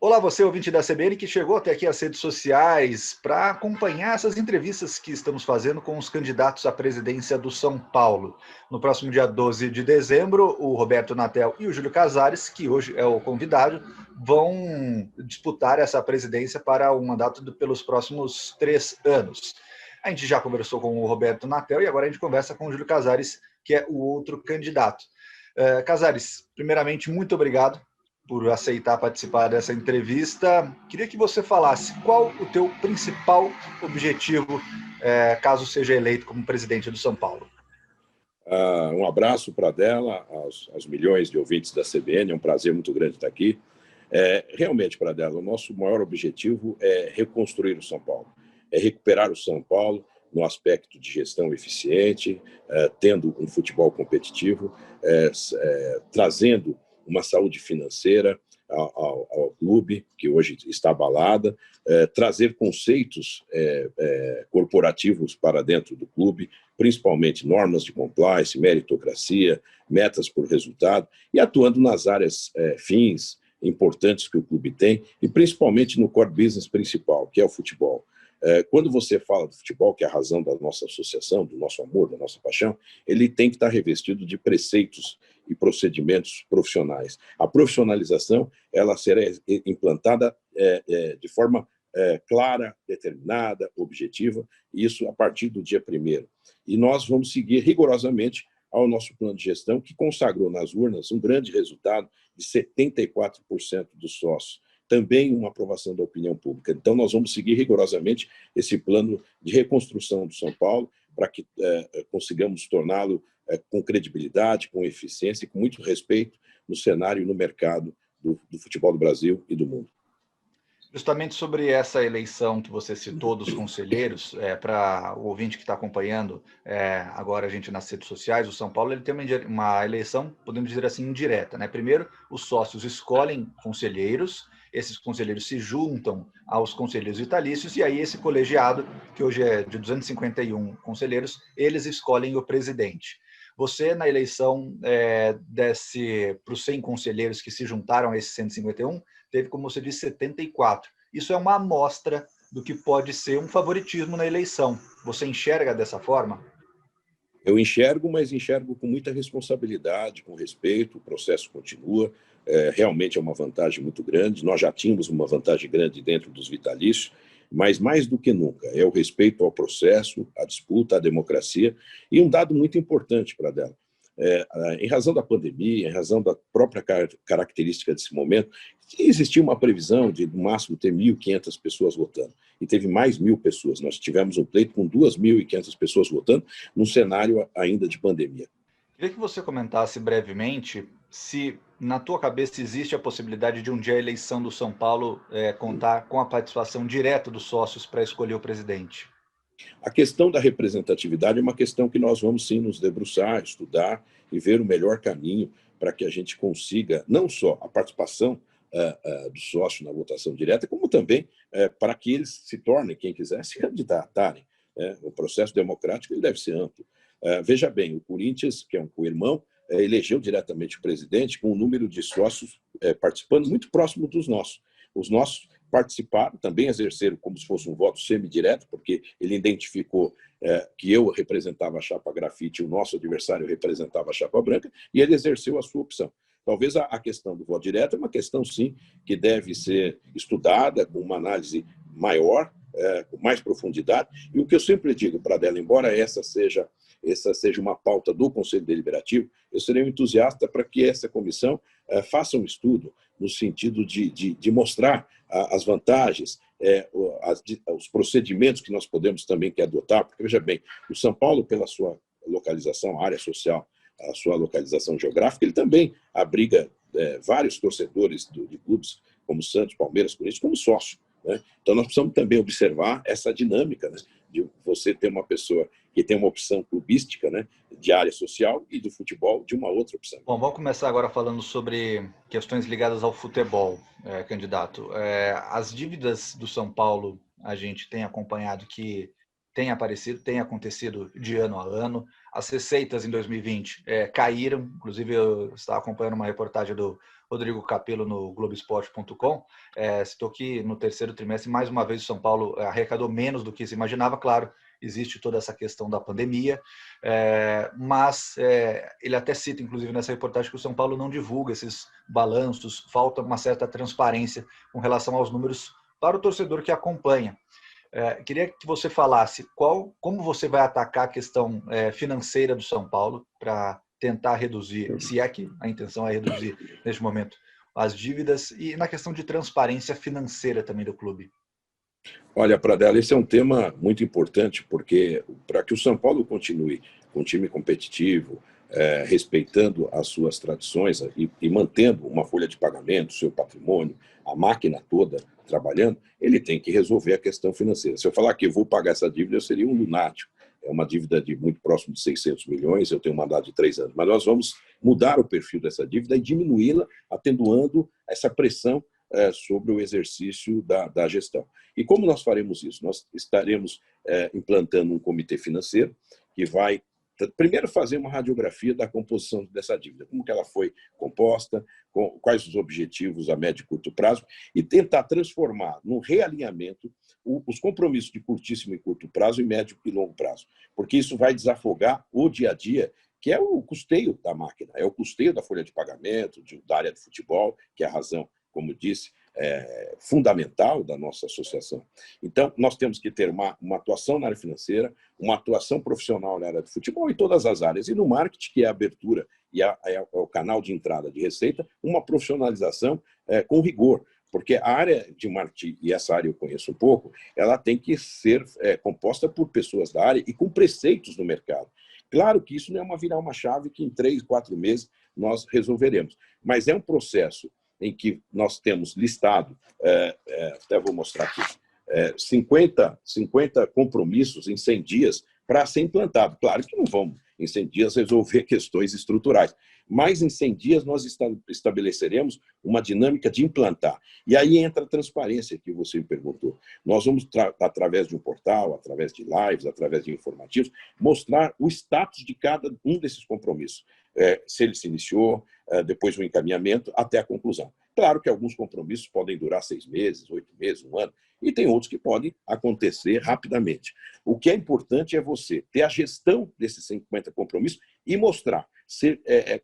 Olá, você ouvinte da CBN que chegou até aqui às redes sociais para acompanhar essas entrevistas que estamos fazendo com os candidatos à presidência do São Paulo. No próximo dia 12 de dezembro, o Roberto Natel e o Júlio Casares, que hoje é o convidado, vão disputar essa presidência para o mandato pelos próximos 3 anos. A gente já conversou com o Roberto Natel e agora a gente conversa com o Júlio Casares, que é o outro candidato. Casares, primeiramente, muito obrigado por aceitar participar dessa entrevista. Queria que você falasse qual o teu principal objetivo, caso seja eleito como presidente do São Paulo. Um abraço para dela, aos milhões de ouvintes da CBN, é um prazer muito grande estar aqui. Realmente, para dela, o nosso maior objetivo é reconstruir o São Paulo, é recuperar o São Paulo no aspecto de gestão eficiente, tendo um futebol competitivo, trazendo uma saúde financeira ao clube, que hoje está abalada, trazer conceitos corporativos para dentro do clube, principalmente normas de compliance, meritocracia, metas por resultado, e atuando nas áreas fins importantes que o clube tem, e principalmente no core business principal, que é o futebol. Quando você fala do futebol, que é a razão da nossa associação, do nosso amor, da nossa paixão, ele tem que estar revestido de preceitos e procedimentos profissionais. A profissionalização, ela será implantada de forma clara, determinada, objetiva, isso a partir do dia 1º. E nós vamos seguir rigorosamente ao nosso plano de gestão, que consagrou nas urnas um grande resultado de 74% dos sócios. Também uma aprovação da opinião pública. Então, nós vamos seguir rigorosamente esse plano de reconstrução do São Paulo para que consigamos torná-lo com credibilidade, com eficiência e com muito respeito no cenário e no mercado do futebol do Brasil e do mundo. Justamente sobre essa eleição que você citou dos conselheiros, para o ouvinte que está acompanhando agora a gente nas redes sociais, o São Paulo ele tem uma eleição, podemos dizer assim, indireta, né? Primeiro, os sócios escolhem conselheiros, esses conselheiros se juntam aos conselheiros vitalícios e aí esse colegiado, que hoje é de 251 conselheiros, eles escolhem o presidente. Você, na eleição para os 100 conselheiros que se juntaram a esses 151, teve, como você disse, 74. Isso é uma amostra do que pode ser um favoritismo na eleição. Você enxerga dessa forma? Eu enxergo, mas enxergo com muita responsabilidade, com respeito, o processo continua, realmente é uma vantagem muito grande, nós já tínhamos uma vantagem grande dentro dos vitalícios, mas mais do que nunca é o respeito ao processo, à disputa, à democracia, e um dado muito importante para dela. Em razão da pandemia, em razão da própria característica desse momento, existia uma previsão de, no máximo, ter 1.500 pessoas votando. E teve mais 1.000 pessoas. Nós tivemos um pleito com 2.500 pessoas votando, num cenário ainda de pandemia. Queria que você comentasse brevemente se, na tua cabeça, existe a possibilidade de um dia a eleição do São Paulo contar com a participação direta dos sócios para escolher o presidente. A questão da representatividade é uma questão que nós vamos sim nos debruçar, estudar e ver o melhor caminho para que a gente consiga não só a participação do sócio na votação direta, como também para que eles se tornem, quem quiser, se candidatarem. O processo democrático ele deve ser amplo. Veja bem, o Corinthians, que é um co-irmão, elegeu diretamente o presidente com um número de sócios participando muito próximo dos nossos. Os nossos participaram, também exerceram como se fosse um voto semidireto, porque ele identificou que eu representava a chapa grafite e o nosso adversário representava a chapa branca, e ele exerceu a sua opção. Talvez a questão do voto direto é uma questão, sim, que deve ser estudada com uma análise maior, com mais profundidade, e o que eu sempre digo para dela, embora essa seja uma pauta do Conselho Deliberativo, eu serei um entusiasta para que essa comissão faça um estudo no sentido de mostrar as vantagens, os procedimentos que nós podemos também adotar, porque, veja bem, o São Paulo, pela sua localização, a área social, a sua localização geográfica, ele também abriga vários torcedores de clubes como Santos, Palmeiras, Corinthians, como sócio. Né? Então, nós precisamos também observar essa dinâmica, né, de você ter uma pessoa que tem uma opção clubística, né, de área social e do futebol de uma outra opção. Bom, vamos começar agora falando sobre questões ligadas ao futebol, candidato. As dívidas do São Paulo, a gente tem acompanhado que tem acontecido de ano a ano. As receitas em 2020 caíram, inclusive eu estava acompanhando uma reportagem do Rodrigo Capello no Globoesporte.com, citou que no terceiro trimestre, mais uma vez, o São Paulo arrecadou menos do que se imaginava. Claro, existe toda essa questão da pandemia, mas ele até cita, inclusive, nessa reportagem, que o São Paulo não divulga esses balanços, falta uma certa transparência com relação aos números para o torcedor que acompanha. Queria que você falasse como você vai atacar a questão financeira do São Paulo para tentar reduzir, se é que a intenção é reduzir neste momento, as dívidas, e na questão de transparência financeira também do clube. Olha, Pradella, esse é um tema muito importante, porque para que o São Paulo continue com um time competitivo, respeitando as suas tradições e mantendo uma folha de pagamento, seu patrimônio, a máquina toda trabalhando, ele tem que resolver a questão financeira. Se eu falar que eu vou pagar essa dívida, eu seria um lunático. É uma dívida de muito próximo de 600 milhões, eu tenho um mandato de 3 anos. Mas nós vamos mudar o perfil dessa dívida e diminuí-la, atenuando essa pressão sobre o exercício da gestão. E como nós faremos isso? Nós estaremos implantando um comitê financeiro que vai, primeiro, fazer uma radiografia da composição dessa dívida, como que ela foi composta, quais os objetivos a médio e curto prazo, e tentar transformar no realinhamento os compromissos de curtíssimo e curto prazo e médio e longo prazo, porque isso vai desafogar o dia a dia, que é o custeio da máquina, é o custeio da folha de pagamento, da área de futebol, que é a razão, como disse, fundamental da nossa associação. Então, nós temos que ter uma atuação na área financeira, uma atuação profissional na área de futebol em todas as áreas. E no marketing, que é a abertura e é o canal de entrada de receita, uma profissionalização com rigor. Porque a área de marketing, e essa área eu conheço um pouco, ela tem que ser composta por pessoas da área e com preceitos do mercado. Claro que isso não é virar uma chave que em 3, 4 meses nós resolveremos, mas é um processo em que nós temos listado, até vou mostrar aqui, 50 compromissos em 100 dias para ser implantado. Claro que não vamos, em 100 dias, resolver questões estruturais, mas em 100 dias nós estabeleceremos uma dinâmica de implantar. E aí entra a transparência que você me perguntou. Nós vamos, através de um portal, através de lives, através de informativos, mostrar o status de cada um desses compromissos. Se ele se iniciou, depois o encaminhamento, até a conclusão. Claro que alguns compromissos podem durar 6 meses, 8 meses, 1 ano, e tem outros que podem acontecer rapidamente. O que é importante é você ter a gestão desses 50 compromissos e mostrar,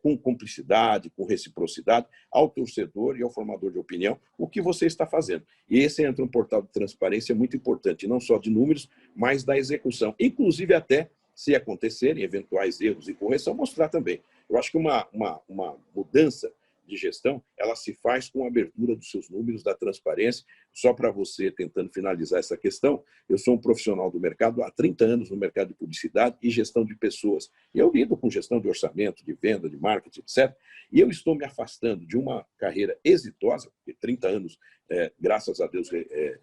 com cumplicidade, com reciprocidade, ao torcedor e ao formador de opinião, o que você está fazendo. E esse entra um portal de transparência muito importante, não só de números, mas da execução. Inclusive até, se acontecerem eventuais erros e correção, mostrar também. Eu acho que uma mudança de gestão, ela se faz com a abertura dos seus números, da transparência. Só para você, tentando finalizar essa questão, eu sou um profissional do mercado há 30 anos no mercado de publicidade e gestão de pessoas. Eu lido com gestão de orçamento, de venda, de marketing, etc. E eu estou me afastando de uma carreira exitosa, de 30 anos, graças a Deus,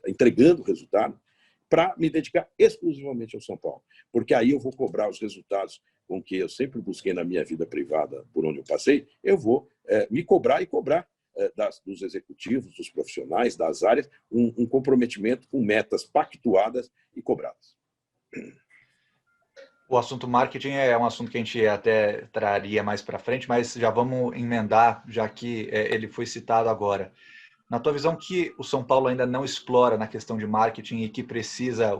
entregando resultado, para me dedicar exclusivamente ao São Paulo. Porque aí eu vou cobrar os resultados com que eu sempre busquei na minha vida privada, por onde eu passei, eu vou me cobrar e cobrar dos executivos, dos profissionais, das áreas, um comprometimento com metas pactuadas e cobradas. O assunto marketing é um assunto que a gente até traria mais para frente, mas já vamos emendar, já que ele foi citado agora. Na tua visão, que o São Paulo ainda não explora na questão de marketing e que precisa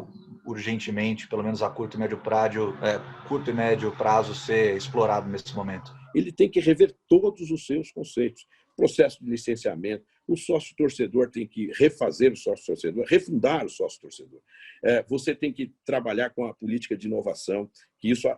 urgentemente, pelo menos a curto e médio prazo, ser explorado nesse momento? Ele tem que rever todos os seus conceitos. Processo de licenciamento, o sócio-torcedor tem que refazer o sócio-torcedor, refundar o sócio-torcedor. Você tem que trabalhar com a política de inovação, que isso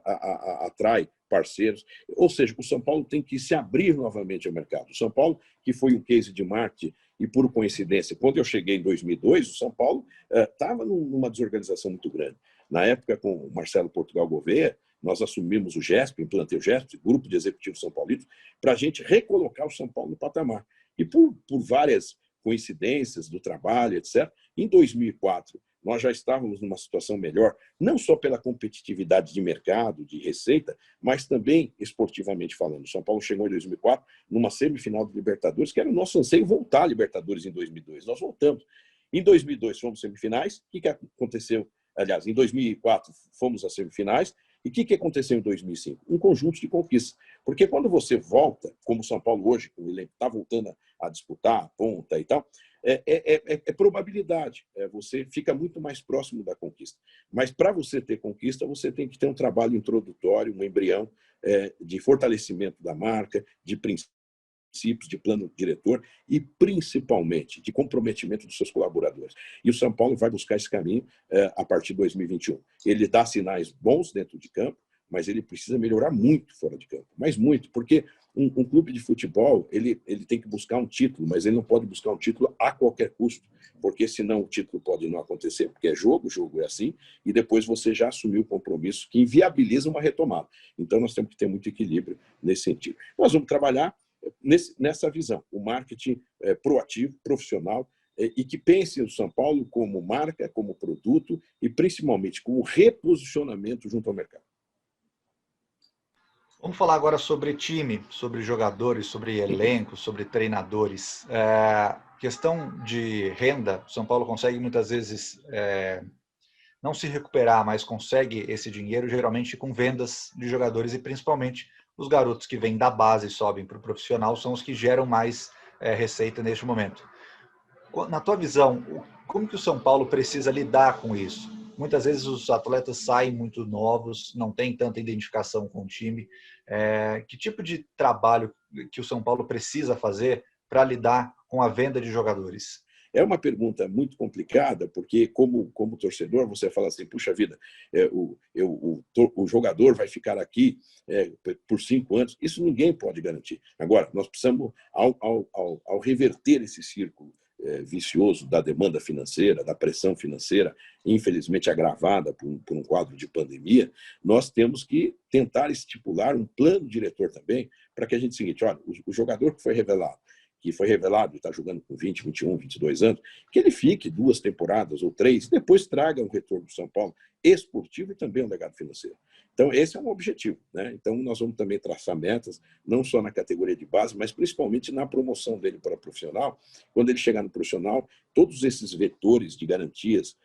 atrai parceiros. Ou seja, o São Paulo tem que se abrir novamente ao mercado. O São Paulo, que foi um case de marketing, e por coincidência, quando eu cheguei em 2002, o São Paulo estava numa desorganização muito grande. Na época, com o Marcelo Portugal Gouveia, nós assumimos o GESP, implantei o GESP, Grupo de Executivos São Paulinos, para a gente recolocar o São Paulo no patamar. E por várias coincidências do trabalho, etc., em 2004, nós já estávamos numa situação melhor, não só pela competitividade de mercado, de receita, mas também esportivamente falando. O São Paulo chegou em 2004 numa semifinal de Libertadores, que era o nosso anseio voltar à Libertadores em 2002. Nós voltamos. Em 2002 fomos semifinais. O que aconteceu? Aliás, em 2004 fomos às semifinais. E o que aconteceu em 2005? Um conjunto de conquistas. Porque quando você volta, como o São Paulo hoje, o elenco está voltando a disputar a ponta e tal, é probabilidade. Você fica muito mais próximo da conquista. Mas para você ter conquista, você tem que ter um trabalho introdutório, um embrião de fortalecimento da marca, de princípios, de plano diretor e, principalmente, de comprometimento dos seus colaboradores. E o São Paulo vai buscar esse caminho a partir de 2021. Ele dá sinais bons dentro de campo, mas ele precisa melhorar muito fora de campo. Mas muito, porque um clube de futebol ele tem que buscar um título, mas ele não pode buscar um título a qualquer custo, porque senão o título pode não acontecer, porque é jogo, o jogo é assim, e depois você já assumiu o compromisso que inviabiliza uma retomada. Então nós temos que ter muito equilíbrio nesse sentido. Nós vamos trabalhar nessa visão, o marketing proativo, profissional, e que pense o São Paulo como marca, como produto e principalmente como reposicionamento junto ao mercado. Vamos falar agora sobre time, sobre jogadores, sobre elenco, sobre treinadores. Questão de renda, o São Paulo consegue muitas vezes não se recuperar, mas consegue esse dinheiro geralmente com vendas de jogadores e principalmente os garotos que vêm da base e sobem para o profissional são os que geram mais receita neste momento. Na tua visão, como que o São Paulo precisa lidar com isso? Muitas vezes os atletas saem muito novos, não tem tanta identificação com o time. Que tipo de trabalho que o São Paulo precisa fazer para lidar com a venda de jogadores? É uma pergunta muito complicada, porque como torcedor você fala assim, puxa vida, o jogador vai ficar aqui por 5 anos. Isso ninguém pode garantir. Agora, nós precisamos, ao reverter esse círculo vicioso da demanda financeira, da pressão financeira, infelizmente agravada por um quadro de pandemia, nós temos que tentar estipular um plano diretor também para que a gente seguinte, olha, o jogador que foi revelado e está jogando com 20, 21, 22 anos, que ele fique 2 temporadas ou 3, depois traga um retorno do São Paulo esportivo e também um legado financeiro. Então, esse é um objetivo, né? Então, nós vamos também traçar metas, não só na categoria de base, mas principalmente na promoção dele para profissional. Quando ele chegar no profissional, todos esses vetores de garantias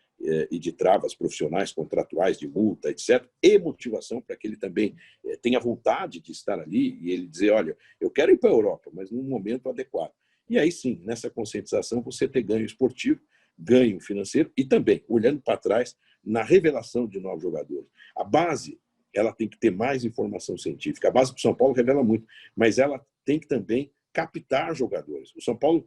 e de travas profissionais, contratuais, de multa, etc., e motivação para que ele também tenha vontade de estar ali e ele dizer, olha, eu quero ir para a Europa, mas num momento adequado. E aí sim, nessa conscientização, você ter ganho esportivo, ganho financeiro e também, olhando para trás, na revelação de novos jogadores. A base, ela tem que ter mais informação científica. A base do São Paulo revela muito, mas ela tem que também captar jogadores. O São Paulo,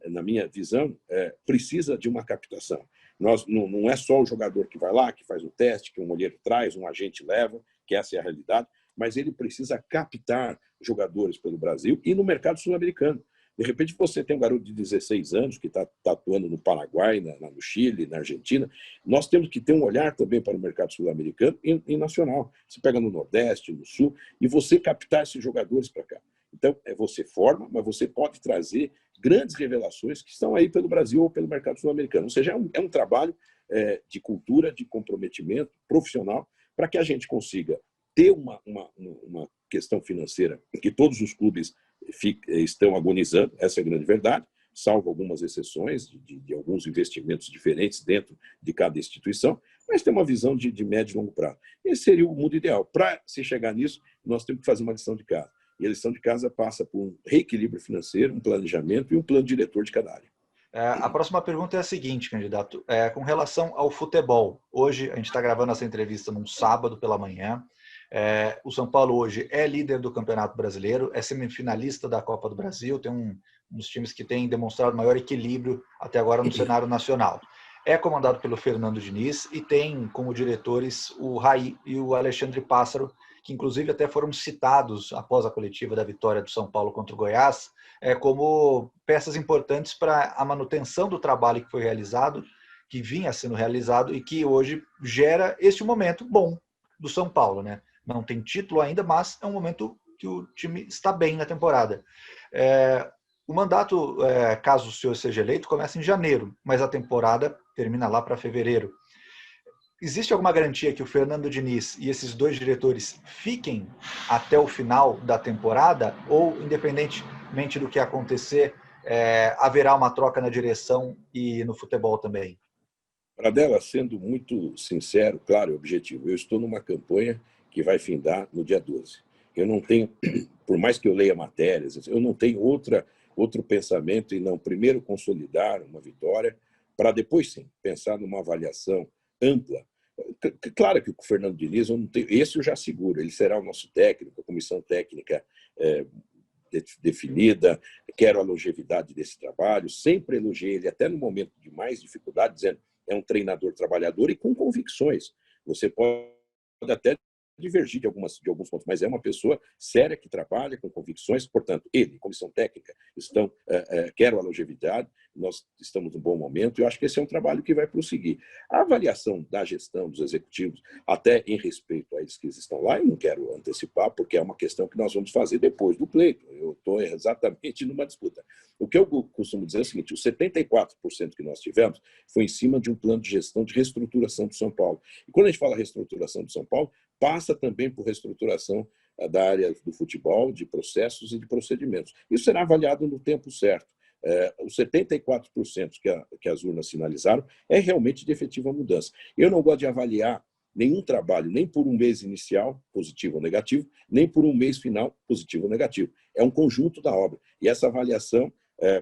na minha visão, precisa de uma captação. Não é só o jogador que vai lá, que faz o teste, que um olheiro traz, um agente leva, que essa é a realidade, mas ele precisa captar jogadores pelo Brasil e no mercado sul-americano. De repente, você tem um garoto de 16 anos que está atuando no Paraguai, no Chile, na Argentina. Nós temos que ter um olhar também para o mercado sul-americano e nacional. Você pega no Nordeste, no Sul, e você captar esses jogadores para cá. Então, você forma, mas você pode trazer grandes revelações que estão aí pelo Brasil ou pelo mercado sul-americano. Ou seja, é um trabalho de cultura, de comprometimento profissional, para que a gente consiga ter uma questão financeira que todos os clubes estão agonizando, essa é a grande verdade, salvo algumas exceções de alguns investimentos diferentes dentro de cada instituição, mas tem uma visão de médio e longo prazo. Esse seria o mundo ideal. Para se chegar nisso, nós temos que fazer uma lição de casa. E a lição de casa passa por um reequilíbrio financeiro, um planejamento e um plano diretor de cada área. A próxima pergunta é a seguinte, candidato. Com relação ao futebol, hoje a gente está gravando essa entrevista num sábado pela manhã. O São Paulo hoje é líder do Campeonato Brasileiro, é semifinalista da Copa do Brasil, tem um dos times que tem demonstrado maior equilíbrio até agora no cenário nacional. É comandado pelo Fernando Diniz e tem como diretores o Raí e o Alexandre Pássaro, que inclusive até foram citados após a coletiva da vitória do São Paulo contra o Goiás, como peças importantes para a manutenção do trabalho que foi realizado, que vinha sendo realizado e que hoje gera este momento bom do São Paulo, né? Não tem título ainda, mas é um momento que o time está bem na temporada. O mandato, caso o senhor seja eleito, começa em janeiro, mas a temporada termina lá para fevereiro. Existe alguma garantia que o Fernando Diniz e esses 2 diretores fiquem até o final da temporada? Ou, independentemente do que acontecer, haverá uma troca na direção e no futebol também? Pradella, sendo muito sincero, claro e objetivo, eu estou numa campanha que vai findar no dia 12. Eu não tenho, por mais que eu leia matérias, eu não tenho outro pensamento e não primeiro consolidar uma vitória para depois sim pensar numa avaliação ampla. Claro que o Fernando Diniz, eu não tenho, esse eu já seguro, ele será o nosso técnico, a comissão técnica definida, quero a longevidade desse trabalho, sempre elogiei ele, até no momento de mais dificuldade, dizendo é um treinador trabalhador e com convicções. Você pode até divergir de alguns pontos, mas é uma pessoa séria que trabalha com convicções, portanto, ele, comissão técnica, quero a longevidade, nós estamos num bom momento, e eu acho que esse é um trabalho que vai prosseguir. A avaliação da gestão dos executivos, até em respeito a eles que estão lá, eu não quero antecipar, porque é uma questão que nós vamos fazer depois do pleito. Eu estou exatamente numa disputa. O que eu costumo dizer é o seguinte, os 74% que nós tivemos foi em cima de um plano de gestão de reestruturação do São Paulo. E quando a gente fala reestruturação do São Paulo, passa também por reestruturação da área do futebol, de processos e de procedimentos. Isso será avaliado no tempo certo. Os 74% que as urnas sinalizaram é realmente de efetiva mudança. Eu não gosto de avaliar nenhum trabalho, nem por um mês inicial, positivo ou negativo, nem por um mês final, positivo ou negativo. É um conjunto da obra. E essa avaliação,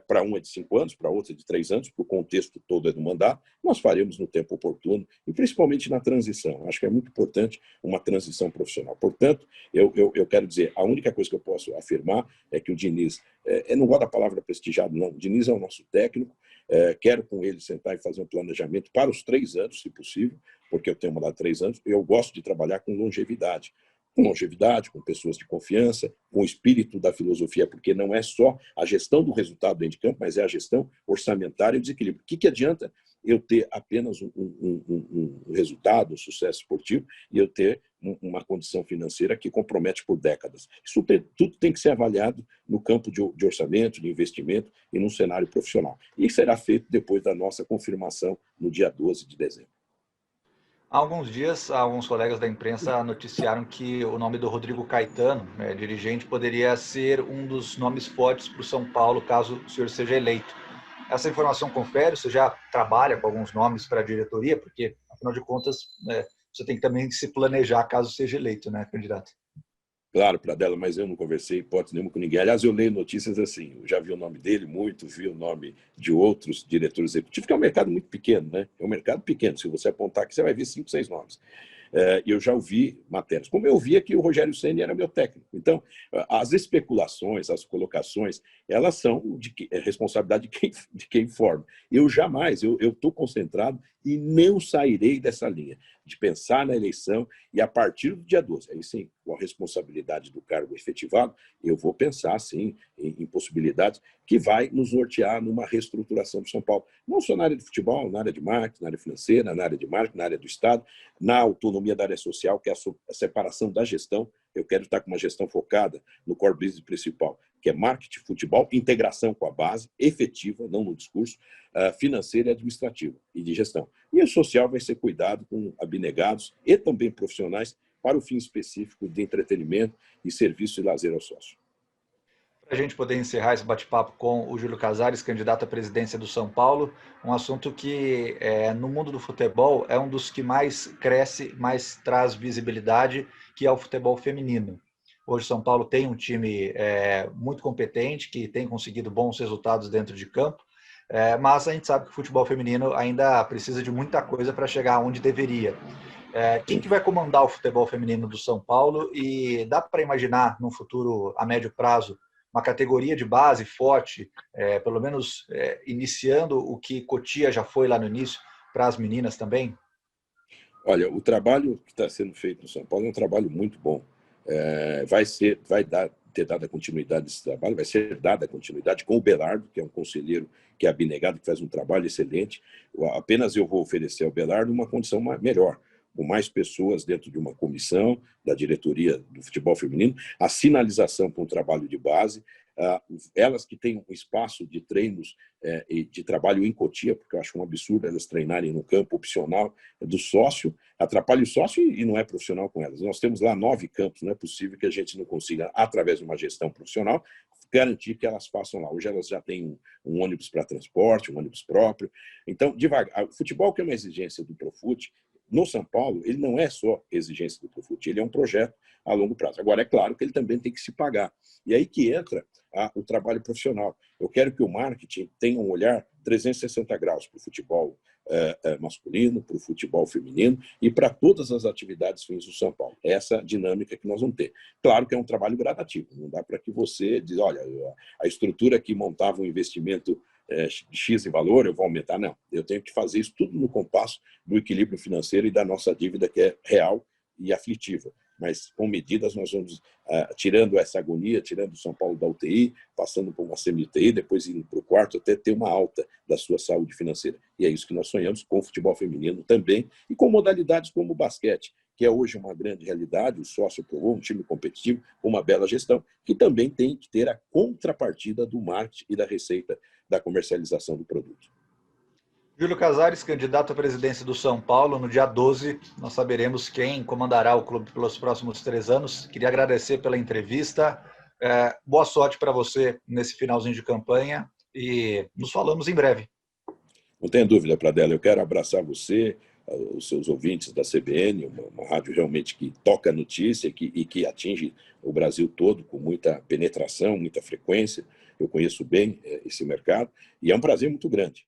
para um é de 5 anos, para outro é de 3 anos, porque o contexto todo é do mandato, nós faremos no tempo oportuno, e principalmente na transição. Acho que é muito importante uma transição profissional. Portanto, eu quero dizer, a única coisa que eu posso afirmar é que o Diniz, eu não gosto da palavra prestigiado, não, o Diniz é o nosso técnico, quero com ele sentar e fazer um planejamento para os 3 anos, se possível, porque eu tenho mandado 3 anos, eu gosto de trabalhar com longevidade, com pessoas de confiança, com o espírito da filosofia, porque não é só a gestão do resultado dentro de campo, mas é a gestão orçamentária e o desequilíbrio. O que adianta eu ter apenas um resultado, um sucesso esportivo, e eu ter uma condição financeira que compromete por décadas? Isso tudo tem que ser avaliado no campo de orçamento, de investimento e num cenário profissional. E será feito depois da nossa confirmação no dia 12 de dezembro. Há alguns dias, alguns colegas da imprensa noticiaram que o nome do Rodrigo Caetano, dirigente, poderia ser um dos nomes fortes para o São Paulo, caso o senhor seja eleito. Essa informação confere? Você já trabalha com alguns nomes para a diretoria? Porque, afinal de contas, você tem que também se planejar caso seja eleito, né, candidato? Claro, Pradella, mas eu não conversei hipótese nenhuma com ninguém. Aliás, eu leio notícias assim, eu já vi o nome dele muito, vi o nome de outros diretores executivos, que é um mercado muito pequeno, né? É um mercado pequeno. Se você apontar aqui, você vai ver 5, 6 nomes. Eu já ouvi matérias, como eu ouvia que o Rogério Ceni era meu técnico. Então, as especulações, as colocações, elas são de responsabilidade de quem informa. Eu jamais, eu estou concentrado e não sairei dessa linha de pensar na eleição e a partir do dia 12, aí sim, com a responsabilidade do cargo efetivado, eu vou pensar, sim, em possibilidades que vai nos nortear numa reestruturação do São Paulo. Não só na área de futebol, na área de marketing, na área financeira, na área de marketing, na área do Estado, na autonomia da área social, que é a separação da gestão. Eu quero estar com uma gestão focada no core business principal, que é marketing, futebol, integração com a base, efetiva, não no discurso, financeira e administrativa e de gestão. E o social vai ser cuidado com abnegados e também profissionais para o fim específico de entretenimento e serviço e lazer ao sócio. Para a gente poder encerrar esse bate-papo com o Júlio Casares, candidato à presidência do São Paulo, um assunto que no mundo do futebol é um dos que mais cresce, mais traz visibilidade, que é o futebol feminino. Hoje São Paulo tem um time muito competente, que tem conseguido bons resultados dentro de campo, mas a gente sabe que o futebol feminino ainda precisa de muita coisa para chegar onde deveria. Quem que vai comandar o futebol feminino do São Paulo? E dá para imaginar, num futuro a médio prazo, uma categoria de base forte, pelo menos iniciando o que Cotia já foi lá no início, para as meninas também? Olha, o trabalho que está sendo feito no São Paulo é um trabalho muito bom. Ter dado a continuidade desse trabalho, vai ser dada a continuidade com o Belardo, que é um conselheiro que é abnegado, que faz um trabalho excelente. Apenas eu vou oferecer ao Belardo uma condição melhor, com mais pessoas dentro de uma comissão da diretoria do futebol feminino, a sinalização para um trabalho de base, elas que têm um espaço de treinos e de trabalho em Cotia, porque eu acho um absurdo elas treinarem no campo opcional do sócio, atrapalha o sócio e não é profissional com elas. Nós temos lá 9 campos, não é possível que a gente não consiga, através de uma gestão profissional, garantir que elas façam lá. Hoje elas já têm um ônibus para transporte, um ônibus próprio. Então, devagar. O futebol, que é uma exigência do Profut, no São Paulo, ele não é só exigência do Profut, ele é um projeto a longo prazo. Agora, é claro que ele também tem que se pagar. E aí que entra o trabalho profissional. Eu quero que o marketing tenha um olhar 360 graus para o futebol masculino, para o futebol feminino e para todas as atividades fins do São Paulo. Essa dinâmica que nós vamos ter. Claro que é um trabalho gradativo, não dá para que você diz, olha, a estrutura que montava um investimento X em valor, eu vou aumentar. Não, eu tenho que fazer isso tudo no compasso do equilíbrio financeiro e da nossa dívida, que é real e aflitiva. Mas com medidas nós vamos tirando essa agonia, tirando o São Paulo da UTI, passando por uma semi-UTI, depois indo para o quarto, até ter uma alta da sua saúde financeira. E é isso que nós sonhamos com o futebol feminino também, e com modalidades como o basquete, que é hoje uma grande realidade, o sócio pro um time competitivo, uma bela gestão, que também tem que ter a contrapartida do marketing e da receita da comercialização do produto. Júlio Casares, candidato à presidência do São Paulo, no dia 12, nós saberemos quem comandará o clube pelos próximos 3 anos. Queria agradecer pela entrevista. Boa sorte para você nesse finalzinho de campanha e nos falamos em breve. Não tenha dúvida, Pradella, eu quero abraçar você, os seus ouvintes da CBN, uma rádio realmente que toca a notícia e que atinge o Brasil todo com muita penetração, muita frequência. Eu conheço bem esse mercado e é um prazer muito grande